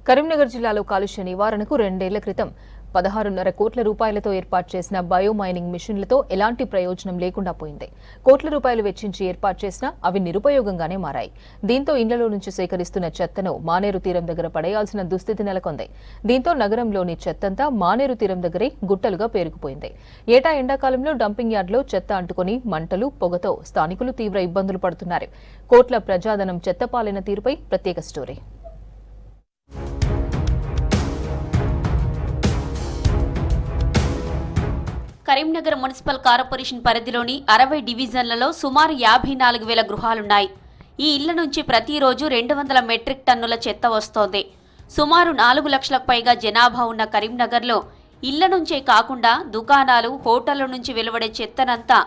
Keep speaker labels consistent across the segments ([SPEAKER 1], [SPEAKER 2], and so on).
[SPEAKER 1] కరీంనగర్ జిల్లాలో కాలుష్య నివారణకు 2 ఏళ్ల క్రితం 16.5 కోట్ల రూపాయలతో ఏర్పాటు చేసిన బయో మైనింగ్ మిషన్లతో ఎలాంటి ప్రయోజనం లేకుండా పోయింది. కోట్ల రూపాయలు వెచ్చించి ఏర్పాటు చేసినా అవి నిరుపయోగంగానే మారాయి. దీంతో ఇండ్లలో నుంచి సేకరిస్తున్న చెత్తను మానేరు తీరం దగ్గర పడేయాల్సిన దుస్థితి నెలకొంది. దీంతో నగరంలోని చెత్తంతా మానేరు తీరం దగ్గరే గుట్టలుగా పేరుకుపోయింది. ఏటా ఎండాకాలంలో డంపింగ్ యార్డ్లో చెత్త అంటుకుని మంటలు, పొగతో స్థానికులు తీవ్ర ఇబ్బందులు పడుతున్నారు. కోట్ల ప్రజాధనం చెత్తపాలైన తీరుపై ప్రత్యేక స్టోరీ.
[SPEAKER 2] కరీంనగర్ మున్సిపల్ కార్పొరేషన్ పరిధిలోని 60 డివిజన్లలో సుమారు 54,000 గృహాలున్నాయి. ఈ ఇళ్ల నుంచి ప్రతిరోజు 200 మెట్రిక్ టన్నుల చెత్త వస్తోంది. సుమారు 4 లక్షలకు పైగా జనాభా ఉన్న కరీంనగర్లో ఇళ్ల నుంచే కాకుండా దుకాణాలు, హోటళ్ల నుంచి వెలువడే చెత్తనంతా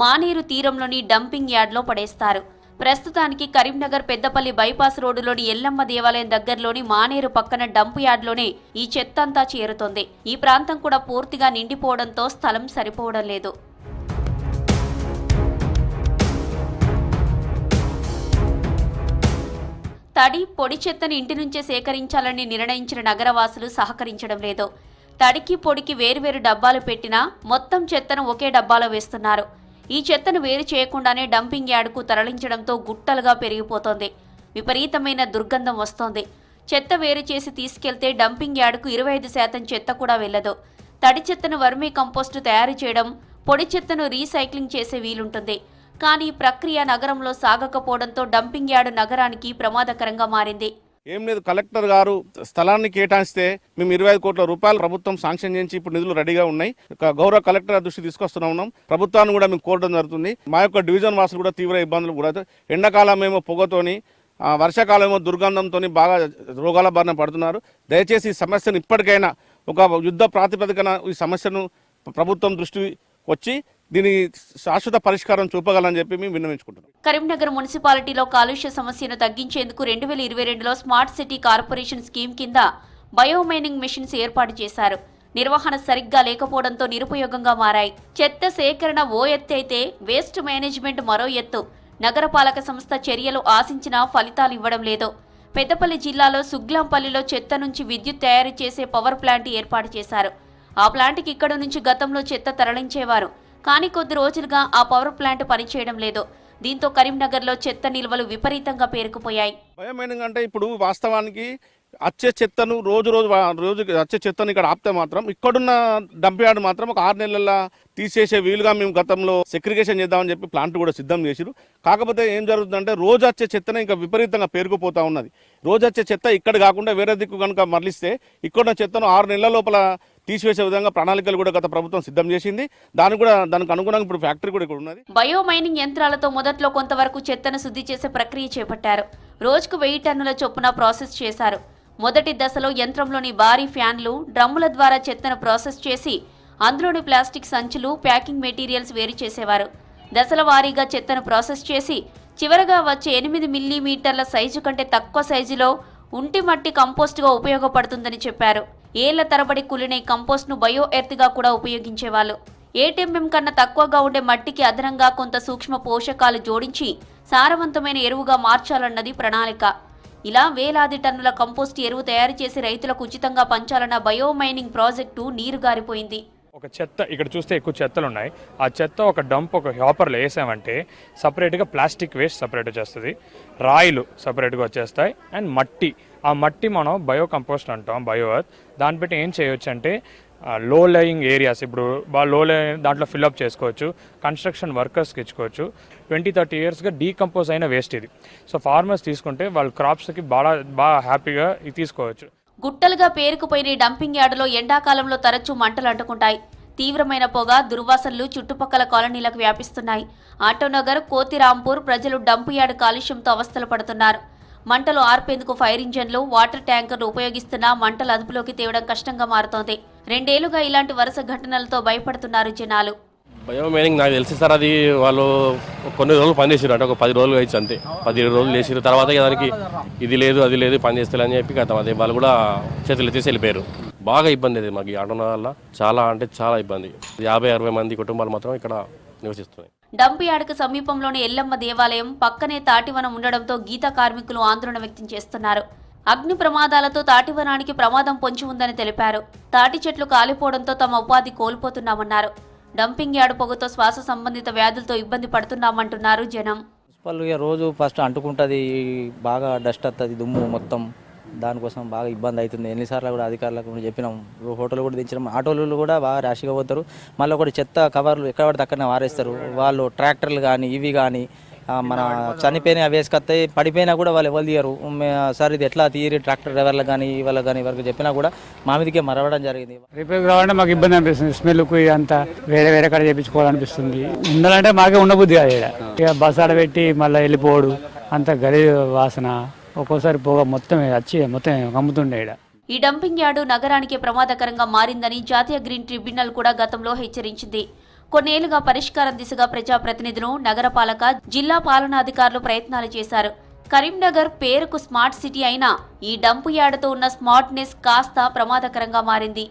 [SPEAKER 2] మానేరు తీరంలోని డంపింగ్ యార్డ్లో పడేస్తారు. ప్రస్తుతానికి కరీంనగర్ పెద్దపల్లి బైపాస్ రోడ్డులోని ఎల్లమ్మ దేవాలయం దగ్గరలోని మానేరు పక్కన డంప్ యార్డ్లోనే ఈ చెత్త అంతా చేరుతోంది. ఈ ప్రాంతం కూడా పూర్తిగా నిండిపోవడంతో స్థలం సరిపోవడం లేదు. తడి, పొడి చెత్తని ఇంటి నుంచే సేకరించాలని నిర్ణయించిన నగరవాసులు సహకరించడం లేదు. తడికి, పొడికి వేరువేరు డబ్బాలు పెట్టినా మొత్తం చెత్తను ఒకే డబ్బాలో వేస్తున్నారు. ఈ చెత్తను వేరు చేయకుండానే డంపింగ్ యార్డుకు తరలించడంతో గుట్టలుగా పెరిగిపోతోంది. విపరీతమైన దుర్గంధం వస్తోంది. చెత్త వేరు చేసి తీసుకెళ్తే డంపింగ్ యార్డుకు 25% చెత్త కూడా వెళ్లదు. తడి చెత్తను వర్మీ కంపోస్టు తయారు చేయడం, పొడి చెత్తను రీసైక్లింగ్ చేసే వీలుంటుంది. కానీ ఈ ప్రక్రియ నగరంలో సాగకపోవడంతో డంపింగ్ యార్డు నగరానికి ప్రమాదకరంగా మారింది.
[SPEAKER 3] ఏం లేదు, కలెక్టర్ గారు స్థలాన్ని కేటాయిస్తే మేము 25 కోట్ల రూపాయలు ప్రభుత్వం శాంక్షన్ చేసి ఇప్పుడు నిధులు రెడీగా ఉన్నాయి. గౌరవ కలెక్టర్ దృష్టి తీసుకొస్తున్నా ఉన్నాం. ప్రభుత్వాన్ని కూడా మేము కోరడం జరుగుతుంది. మా యొక్క డివిజన్ వాసులు కూడా తీవ్ర ఇబ్బందులు కూడా, ఎండాకాలం ఏమో పొగతోని, వర్షాకాలం ఏమో దుర్గంధంతో బాగా రోగాల బారిన పడుతున్నారు. దయచేసి ఈ సమస్యను ఇప్పటికైనా ఒక యుద్ధ ప్రాతిపదికన ఈ సమస్యను ప్రభుత్వం దృష్టి వచ్చి దీని శాశ్వత పరిష్కారం చూపగలని చెప్పి మేము విన్నవించుకుంటున్నాం.
[SPEAKER 2] కరీంనగర్ మున్సిపాలిటీలో కాలుష్య సమస్యను తగ్గించేందుకు 2022లో స్మార్ట్ సిటీ కార్పొరేషన్ స్కీమ్ కింద బయోమైనింగ్ మిషన్స్ ఏర్పాటు చేశారు. నిర్వహణ సరిగ్గా లేకపోవడంతో నిరుపయోగంగా మారాయి. చెత్త సేకరణ ఓ ఎత్తు అయితే వేస్ట్ మేనేజ్మెంట్ మరో ఎత్తు. నగరపాలక సంస్థ చర్యలు ఆశించినా ఫలితాలు ఇవ్వడం లేదు. పెద్దపల్లి జిల్లాలో సుగ్లాంపల్లిలో చెత్త నుంచి విద్యుత్ తయారు చేసే పవర్ ప్లాంట్ ఏర్పాటు చేశారు. ఆ ప్లాంట్కి ఇక్కడ నుంచి గతంలో చెత్త తరలించేవారు. కానీ కొద్ది రోజులుగా ఆ పవర్ ప్లాంట్ పనిచేయడం లేదు. దీంతో కరీంనగర్లో చెత్త నిల్వలు విపరీతంగా పేరుకుపోయాయి.
[SPEAKER 3] బయోమైనింగ్ అంటే ఇప్పుడు వాస్తవానికి వచ్చే చెత్తను రోజు వచ్చే చెత్తను ఇక్కడ ఆపితే మాత్రం ఇక్కడున్న డంప్ యార్డ్ మాత్రం ఒక 6 నెలల తీసేసే వీలుగా మేము గతంలో సెగ్రిగేషన్ చేద్దామని చెప్పి ప్లాంట్ కూడా సిద్ధం చేసిరు. కాకపోతే ఏం జరుగుతుందంటే రోజు వచ్చే చెత్తనే ఇంకా విపరీతంగా పేరుకుపోతా ఉన్నది. రోజు వచ్చే చెత్త ఇక్కడ కాకుండా వేరే దిక్కు కనుక మరలిస్తే ఇక్కడున్న చెత్తను 6 నెలల లోపల తీసివేసే విధంగా ప్రణాళికలు కూడా గత ప్రభుత్వం సిద్ధం చేసింది. దానికి అనుగుణంగా ఇప్పుడు ఫ్యాక్టరీ కూడా ఇక్కడ ఉన్నది.
[SPEAKER 2] బయో మైనింగ్ యంత్రాలతో మొదట్లో కొంతవరకు చెత్తను శుద్ధి చేసే ప్రక్రియ చేపట్టారు. రోజుకు 1000 టన్నుల చొప్పున ప్రాసెస్ చేశారు. మొదటి దశలో యంత్రంలోని భారీ ఫ్యాన్లు, డ్రమ్ముల ద్వారా చెత్తను ప్రాసెస్ చేసి అందులోని ప్లాస్టిక్ సంచులు, ప్యాకింగ్ మెటీరియల్స్ వేరు చేసేవారు. దశల వారీగా చెత్తను ప్రాసెస్ చేసి చివరగా వచ్చే 8 మిల్లీమీటర్ల సైజు కంటే తక్కువ సైజులో ఉంటి మట్టి కంపోస్టుగా ఉపయోగపడుతుందని చెప్పారు. ఏళ్ల తరబడి కులినే కంపోస్ట్ను బయో ఎర్త్గా కూడా ఉపయోగించేవాళ్ళు. 8 mm కన్నా తక్కువగా ఉండే మట్టికి అదనంగా కొంత సూక్ష్మ పోషకాలు జోడించి సారవంతమైన ఎరువుగా మార్చాలన్నది ప్రణాళిక. ఇలా వేలాది టన్నుల కంపోస్ట్ ఎరువు తయారు చేసి రైతులకు ఉచితంగా పంచాలన్న బయో మైనింగ్ ప్రాజెక్టు నీరుగారిపోయింది.
[SPEAKER 4] ఒక చెత్త ఇక్కడ చూస్తే ఎక్కువ చెత్తలు ఉన్నాయి. ఆ చెత్త ఒక డంప్ ఒక హాపర్లో వేసామంటే సపరేట్గా ప్లాస్టిక్ వేస్ట్ సపరేట్ వచ్చేస్తుంది, రాయిలు సపరేట్గా వచ్చేస్తాయి, అండ్ మట్టి. ఆ మట్టి మనం బయో కంపోస్ట్ అంటాం, బయో ఎర్త్. దాన్ని బట్టి ఏం చేయొచ్చు అంటే లో లయింగ్ ఏరియాస్ ఇప్పుడు బాగా లో లయింగ్ దాంట్లో ఫిల్అప్ చేసుకోవచ్చు, కన్స్ట్రక్షన్ వర్కర్స్కి ఇచ్చుకోవచ్చు. 20-30 ఇయర్స్గా డీకంపోజ్ అయిన వేస్ట్ ఇది. సో ఫార్మర్స్ తీసుకుంటే వాళ్ళ క్రాప్స్కి బాగా హ్యాపీగా ఇది తీసుకోవచ్చు.
[SPEAKER 2] గుట్టలుగా పేరుకుపోయిన డంపింగ్ యార్డులో ఎండాకాలంలో తరచూ మంటలు అంటుకుంటాయి. తీవ్రమైన పొగ, దుర్వాసనలు చుట్టుపక్కల కాలనీలకు వ్యాపిస్తున్నాయి. ఆటోనగర్, కోతిరాంపూర్ ప్రజలు డంపు యార్డు కాలుష్యంతో అవస్థలు పడుతున్నారు. మంటలు ఆర్పేందుకు ఫైర్ ఇంజన్లు, వాటర్ ట్యాంకర్లు ఉపయోగిస్తున్నా మంటలు అదుపులోకి తేవడం కష్టంగా మారుతోంది. 2 ఏళ్లుగా ఇలాంటి వరుస ఘటనలతో భయపడుతున్నారు జనాలు.
[SPEAKER 5] బయో మైనింగ్ నాకు తెలిసి సార్ అది వాళ్ళు కొన్ని రోజులు పనిచేసారు, అంటే ఒక 10 రోజులు అయితే అంతే. 15 రోజులు చేసారు. తర్వాత దానికి ఇది లేదు అది లేదు పని చేస్తలే చెప్పి కదా అదే వాళ్ళు కూడా చేతులు ఎత్తేసి వెళ్ళిపోయారు. బాగా ఇబ్బంది అది మాకు ఈ ఆటోన వల్ల, చాలా అంటే చాలా ఇబ్బంది. 50-60 మంది కుటుంబాలు మాత్రం ఇక్కడ నివసిస్తున్నాయి.
[SPEAKER 2] డంప్ యార్డుకు సమీపంలోని ఎల్లమ్మ దేవాలయం పక్కనే తాటివనం ఉండడంతో గీత కార్మికులు ఆందోళన వ్యక్తం చేస్తున్నారు. అగ్ని ప్రమాదాలతో తాటివనానికి ప్రమాదం పొంచి ఉందని తెలిపారు. తాటి చెట్లు కాలిపోవడంతో తమ ఉపాధి కోల్పోతున్నామన్నారు. డంపింగ్ యార్డు పొగతో శ్వాస సంబంధిత వ్యాధులతో ఇబ్బంది పడుతున్నామంటున్నారు జనం.
[SPEAKER 6] మున్సిపల్గా రోజు ఫస్ట్ అంటుకుంటుంది, బాగా డస్ట్ వస్తుంది, దుమ్ము మొత్తం. దానికోసం బాగా ఇబ్బంది అవుతుంది. ఎన్నిసార్లు కూడా అధికారులకు కూడా చెప్పినాం, హోటల్ కూడా దించడం. ఆటోలు కూడా బాగా ర్యాష్గా పోతారు. మళ్ళీ ఒకటి చెత్త కవర్లు ఎక్కడ పడితే అక్కడనే వారేస్తారు వాళ్ళు. ట్రాక్టర్లు కానీ ఇవి కానీ మన చనిపోయినా వేసుకొస్తాయి, పడిపోయినా కూడా వాళ్ళు ఎవరు తీయరు. సార్ ఇది ఎట్లా తీయరు, ట్రాక్టర్ డ్రైవర్లకు కానీ వాళ్ళకి కానీ ఎవరికి చెప్పినా కూడా మా మీదకే మరవడం జరిగింది.
[SPEAKER 7] రిపేర్ కావాలంటే మాకు ఇబ్బంది అనిపిస్తుంది. స్మెల్కు అంతా వేరే కాడ చేయించుకోవాలనిపిస్తుంది. ఉండాలంటే మాకే ఉండబుద్ధి కాదు. ఇక బస్ ఆడబెట్టి మళ్ళీ వెళ్ళిపోవడు, అంత గలీజ్ వాసన, ఒక్కోసారి పొగ మొత్తం కమ్ముతుండే.
[SPEAKER 2] ఈ డంపింగ్ యార్డు నగరానికి ప్రమాదకరంగా మారిందని జాతీయ గ్రీన్ ట్రిబ్యునల్ కూడా గతంలో హెచ్చరించింది. కొన్నేళ్లుగా పరిష్కారం దిశగా ప్రజాప్రతినిధులు, నగరపాలక, జిల్లా పాలనాధికారులు ప్రయత్నాలు చేశారు. కరీంనగర్ పేరుకు స్మార్ట్ సిటీ అయినా ఈ డంపు యార్డుతో ఉన్న స్మార్ట్నెస్ కాస్త ప్రమాదకరంగా మారింది.